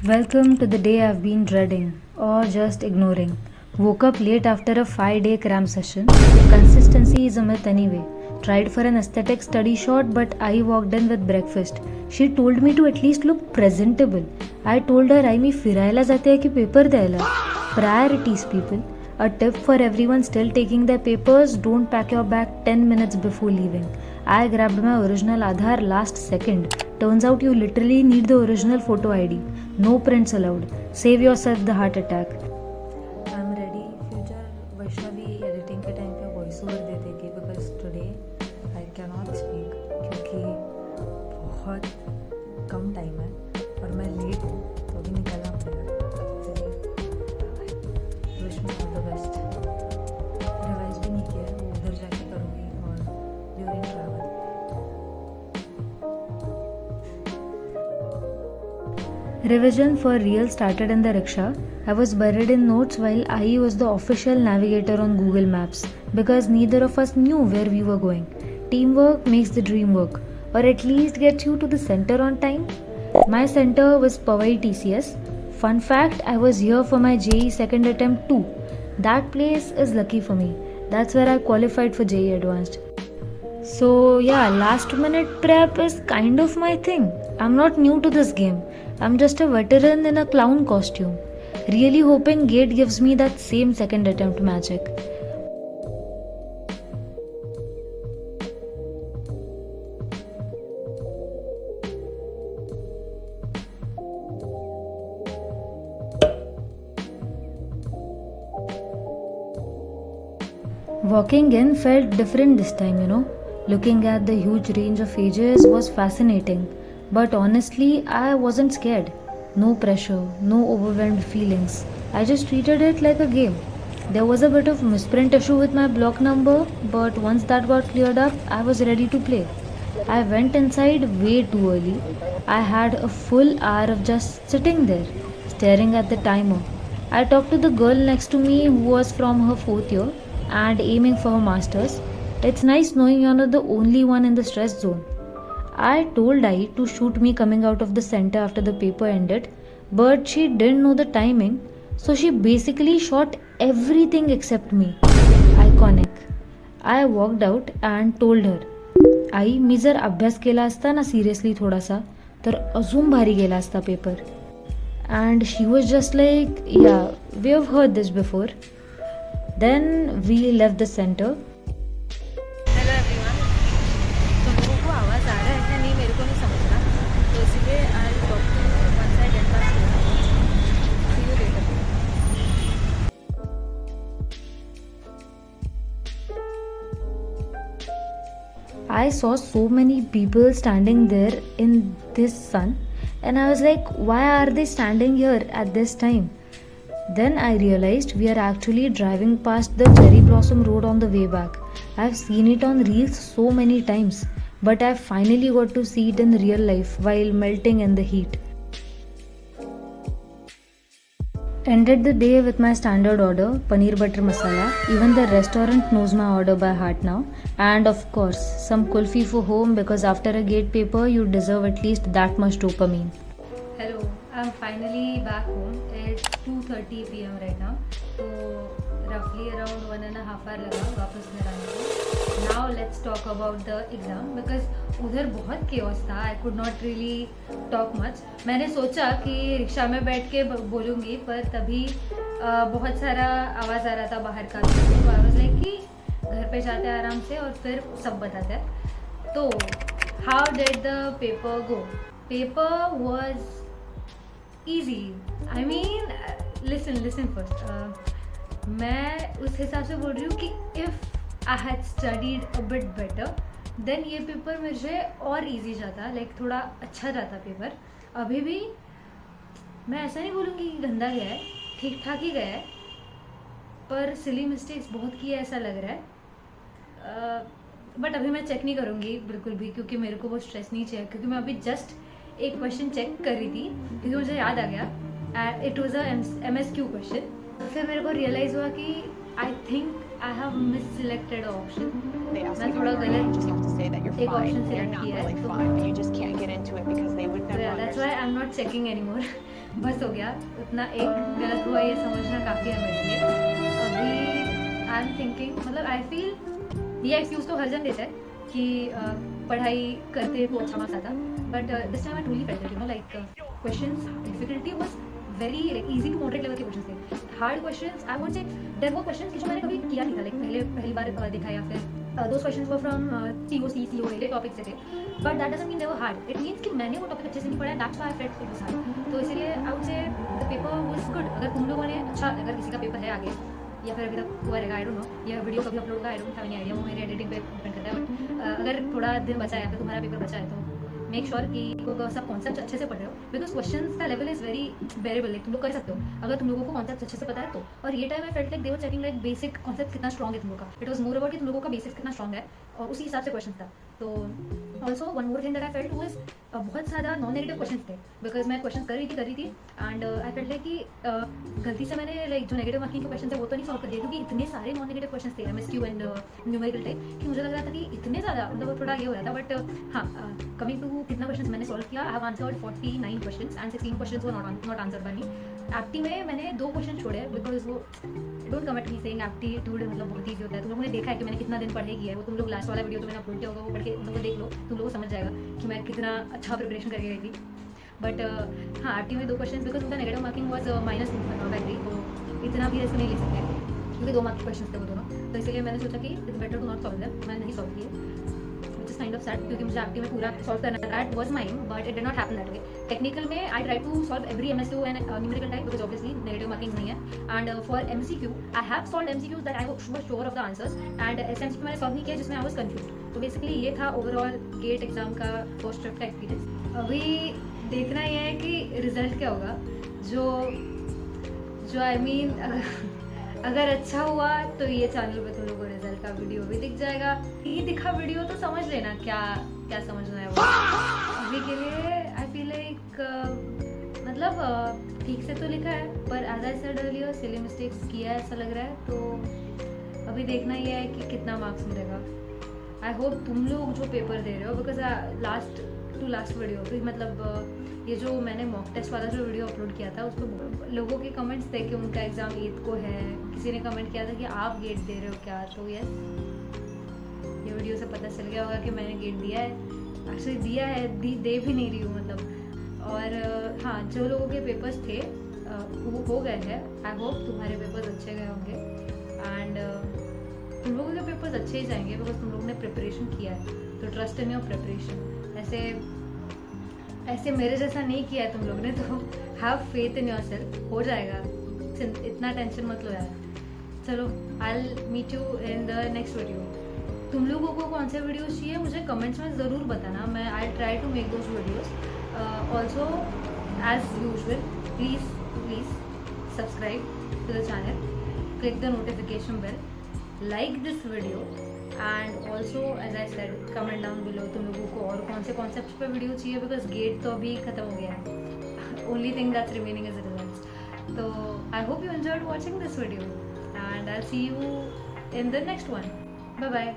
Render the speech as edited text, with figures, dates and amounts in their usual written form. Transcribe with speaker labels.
Speaker 1: Welcome to the day I've been dreading or just ignoring. Woke up late after a 5-day cram session. Consistency is a myth anyway. Tried for an aesthetic study shot, but I walked in with breakfast. She told me to at least look presentable. I told her I मी फिरायला जाते की paper द्यायला. Priorities, people. A tip for everyone still taking their papers, don't pack your bag 10 minutes before leaving. I grabbed my original Aadhaar last second. Turns out you literally need the original photo ID. No prints allowed. Save yourself the heart attack. I'm ready. Future Vaishnavi editing के time पे voice over दे देगी because today I cannot speak क्योंकि बहुत कम time है और मैं late हूँ तो अभी निकलना पड़ेगा. Wish me all the best. Revise भी नहीं किया है, वो उधर जाके करूँगी और during travel. Revision for real started in the rickshaw. I was buried in notes while I was the official navigator on Google Maps because neither of us knew where we were going. Teamwork makes the dream work, or at least gets you to the center on time. My center was Powai TCS. Fun fact, I was here for my JEE second attempt too. That place is lucky for me. That's where I qualified for JEE Advanced. So yeah, last minute prep is kind of my thing. I'm not new to this game. I'm just a veteran in a clown costume. Really hoping Gate gives me that same second attempt magic. Walking in felt different this time, Looking at the huge range of ages was fascinating. But honestly, I wasn't scared. No pressure, no overwhelmed feelings. I just treated it like a game. There was a bit of misprint issue with my block number, but once that got cleared up, I was ready to play. I went inside way too early. I had a full hour of just sitting there, staring at the timer. I talked to the girl next to me who was from her fourth year and aiming for her masters. It's nice knowing you're not the only one in the stress zone. I told I to shoot me coming out of the center after the paper ended, but she didn't know the timing, so she basically shot everything except me. Iconic. I walked out and told her, आई मी जर अभ्यास केला असता ना seriously थोडासा तर अजून भारी गेला असता paper. And she was just like, yeah, we have heard this before. Then we left the center.
Speaker 2: Hello everyone. तुम लोगों को आवाज़ आ रहा है क्या? नहीं, मेरे को नहीं समझ रहा, तो इसलिए I talk to once I get back to see you later.
Speaker 1: I saw so many people standing there in this sun, and I was like, why are they standing here at this time? Then I realized we are actually driving past the cherry blossom road on the way back. I've seen it on reels so many times, but I finally got to see it in real life while melting in the heat. Ended the day with my standard order, paneer butter masala. Even the restaurant knows my order by heart now. And of course, some kulfi for home because after a gate paper, you deserve at least that much dopamine.
Speaker 2: Hello, I am finally back home. It's 2:30 PM right now. तो रफली around 1.5 hour लगा वापस घर आने को. Now let's talk about the exam because उधर बहुत chaos था. I could not really talk much. मैंने सोचा कि रिक्शा में बैठ के बोलूँगी, पर तभी बहुत सारा आवाज़ आ रहा था बाहर का. तो आई वाज लाइक कि घर पे जाते हैं आराम से और फिर सब बताते हैं. तो how did the paper go? Paper was easy. I mean, listen first. मैं उस हिसाब से बोल रही हूँ कि if I had studied a bit better, then ये पेपर मुझे और easy जाता, like थोड़ा अच्छा जाता पेपर. अभी भी मैं ऐसा नहीं बोलूँगी कि गंदा गया है, ठीक ठाक ही गया है, पर सिली मिस्टेक्स बहुत किए ऐसा लग रहा है. बट अभी मैं चेक नहीं करूँगी बिल्कुल भी, क्योंकि मेरे को वो स्ट्रेस नहीं चाहिए. क्योंकि मैं अभी जस्ट एक क्वेश्चन चेक कर रही थी क्योंकि मुझे याद आ गया. It was MSQ question. फिर मेरे को रियलाइज़ हुआ कि I think I have miss selected option. मैं थोड़ा गलत एक ऑप्शन सिलेक्ट किया है, तो that's why I am not checking anymore. बस हो गया, उतना एक गलत हुआ ये समझना काफ़ी है मेरे लिए। अभी आई एम थिंकिंग, मतलब आई फील ये एक्सक्यूज़ तो हर जन देता है कि पढ़ाई करते तो अच्छा मार्क्स आता, but this time I truly felt it, you know, like questions difficulty was very like easy to moderate level के क्वेश्चंस थे। Hard questions I would say there were questions जो मैंने कभी किया नहीं था, लाइक पहली बार देखा, या फिर those questions were from TOC COA के टॉपिक से थे, but that doesn't mean they were hard, it means कि मैंने वो टॉपिक अच्छे से नहीं पढ़ा, that's why I felt it was hard. तो इसीलिए आई वुड से द पेपर वाज गुड। अगर तुम लोगों ने अच्छा, अगर किसी का पेपर है आगे या फिर अभी तक हुआ रहेगा, आई डोंट नो, यह वीडियो कभी अपलोड होगा, I don't have any idea, वो मेरे एडिटिंग पे डिपेंड करता है, बट अगर थोड़ा दिन बचा है या फिर तुम्हारा पेपर बचा है तो मेक श्योर कि वो सब कॉन्सेप्ट अच्छे से पढ़ रहे हो, बिकॉज क्वेश्चंस का level is very variable, like तुम लोग कर सकते हो अगर तुम लोगों को कॉन्सेप्ट अच्छे से पता है तो। और ये time I felt like they were checking like basic concept कितना स्ट्रॉन्ग है तुम लोग का, इट वाज मोर अबाउट कि तुम लोगों का बेसिक्स कितना स्ट्रॉन्ग है, और उसी हिसाब से क्वेश्चन था। तो also one more thing that I felt was बहुत ज़्यादा नॉन नेगेटिव क्वेश्चन थे, बिकॉज मैं क्वेश्चन कर रही थी एंड आई फेल्ट लाइक कि गलती से मैंने लाइक जो नेगेटिव मार्किंग के क्वेश्चन थे वो तो नहीं सॉल्व कर दिए, क्योंकि इतने सारे नॉन नेगेटिव क्वेश्चन थे MSQ एंड न्यूमेरिकल टाइप कि मुझे लग रहा था कि इतने ज़्यादा, मतलब थोड़ा ये हो रहा था। बट हाँ, कमिंग टू कितना क्वेश्चन मैंने सॉल्व किया, I have answered 49 questions and 16 questions were not answered by me. Apti में मैंने 2 क्वेश्चन छोड़े, बिकॉज वो don't comment me saying aptitude मतलब बहुत ईजी होता है, तुम लोगों ने देखा है कि मैंने कितना दिन पढ़ाई किया है, वो तुम लोग लास्ट वाला वीडियो तो मैंने अपलोड किया होगा, वो पढ़ के तुम लोग देख लो, तुम लोगों को समझ जाएगा कि मैं कितना अच्छा प्रिपरेशन करके गई थी। बट हाँ, एप्टी में 2 क्वेश्चन, बिकॉज उनका नेगेटिव मार्किंग वॉज -2 बाई 3, तो इतना भी ऐसे नहीं ले सकते क्योंकि 2 मार्क के क्वेश्चन थे वो दोनों, तो इसलिए मैंने सोचा कि it's better to not solve them, मैंने नहीं सॉल्व किए, which is kind of sad, क्योंकि मुझे एप्टी में पूरा सॉल्व करना था, that was mine, but it did not happen that way. Technical में I try to solve every MSQ and numerical type, because obviously negative marking नहीं है, and for MCQ I have solve MCQs that I was sure of the answers, and MCQ मैंने solve नहीं किया जिसमें I was confuse. तो basically ये था overall gate exam का फर्स्ट ट्रिप का एक्सपीरियंस। अभी देखना ये है कि रिजल्ट क्या होगा, जो आई मीन अगर अच्छा हुआ तो ये चैनल पे तुम लोगों को रिजल्ट का वीडियो भी दिख जाएगा, ये दिखा वीडियो तो समझ लेना क्या क्या समझना है वो। अभी के लिए आई फील लाइक मतलब ठीक से तो लिखा है, पर as I said earlier silly mistakes किया है ऐसा लग रहा है, तो अभी देखना ये है कि कितना मार्क्स मिलेगा। आई होप तुम लोग जो पेपर दे रहे हो, बिकॉज लास्ट वीडियो भी, मतलब ये जो मैंने मॉक टेस्ट वाला जो वीडियो अपलोड किया था उस पर लोगों के कमेंट्स थे कि उनका एग्ज़ाम 8 को है, किसी ने कमेंट किया था कि आप गेट दे रहे हो क्या, तो यस, ये वीडियो से पता चल गया होगा कि मैंने गेट दिया है, एक्चुअली दिया है, दे भी नहीं रही हूँ मतलब। और हाँ, जो लोगों के पेपर्स थे वो हो गए हैं, आई होप तुम्हारे पेपर्स अच्छे गए होंगे, एंड तुम लोगों के पेपर्स अच्छे ही जाएंगे, बिकॉज तुम लोगों ने प्रिपरेशन किया है, तो ट्रस्ट इन योर प्रिपरेशन। ऐसे मेरे जैसा नहीं किया है तुम लोग ने, तो have faith in yourself, हो जाएगा, इतना टेंशन मत लो यार। चलो, I will meet you in the next video. तुम लोगों को कौन से वीडियोस चाहिए मुझे कमेंट्स में ज़रूर बताना, मैं I try to make those videos. Also as usual please subscribe to the channel, click the notification bell, like this video, and also as I said comment down below तुम लोगों को और कौन से कॉन्सेप्ट पे वीडियो चाहिए, because gate तो अभी खत्म हो गया है, only thing that's remaining is results. तो I hope you enjoyed watching this video and I'll see you in the next one. Bye bye.